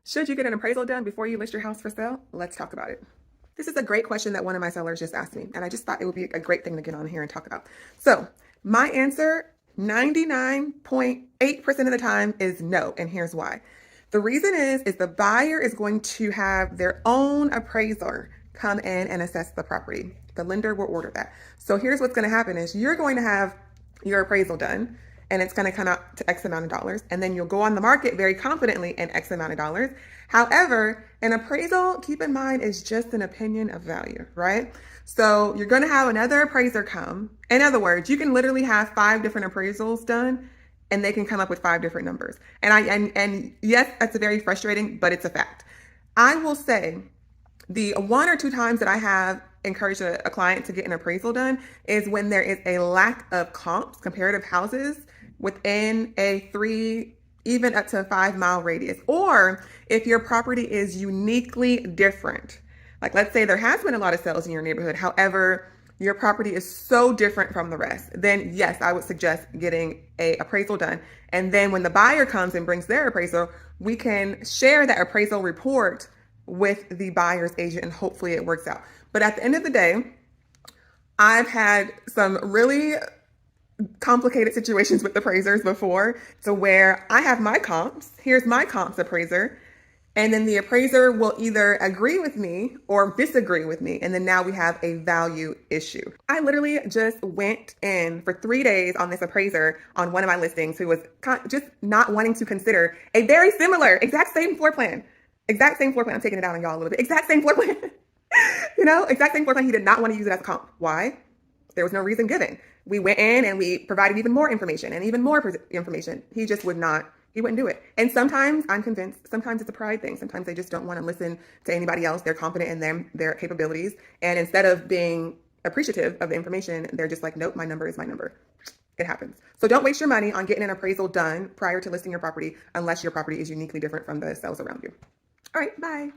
Should you get an appraisal done before you list your house for sale? Let's talk about it. This is a great question that one of my sellers just asked me, and I just thought it would be a great thing to get on here and talk about. So, my answer 99.8% of the time is no, and here's why. The reason is the buyer is going to have their own appraiser come in and assess the property. The lender will order that. So here's what's going to happen is you're going to have your appraisal done, and it's going to come out to X amount of dollars. And then you'll go on the market very confidently in X amount of dollars. However, an appraisal, keep in mind, is just an opinion of value, right? So you're going to have another appraiser come. In other words, you can literally have 5 different appraisals done and they can come up with 5 different numbers. And yes, that's very frustrating, but it's a fact. I will say the 1 or 2 times that I have encouraged a client to get an appraisal done is when there is a lack of comps, comparative houses, within a 3, even up to a 5-mile radius, or if your property is uniquely different. Like, let's say there has been a lot of sales in your neighborhood, however, your property is so different from the rest, then yes, I would suggest getting a appraisal done. And then when the buyer comes and brings their appraisal, we can share that appraisal report with the buyer's agent and hopefully it works out. But at the end of the day, I've had some really complicated situations with appraisers before, to where I have my comps, here's my comps appraiser, and then the appraiser will either agree with me or disagree with me, and then now we have a value issue. I literally just went in for 3 days on this appraiser on one of my listings who was just not wanting to consider a very similar, exact same floor plan. I'm taking it out on y'all a little bit. Exact same floor plan. Exact same floor plan. He did not want to use it as a comp. Why? There was no reason given. We went in and we provided even more information and even more information. He just he wouldn't do it. And sometimes I'm convinced, sometimes it's a pride thing. Sometimes they just don't want to listen to anybody else. They're confident in their capabilities. And instead of being appreciative of the information, they're just like, nope, my number is my number. It happens. So don't waste your money on getting an appraisal done prior to listing your property unless your property is uniquely different from the sales around you. All right, bye.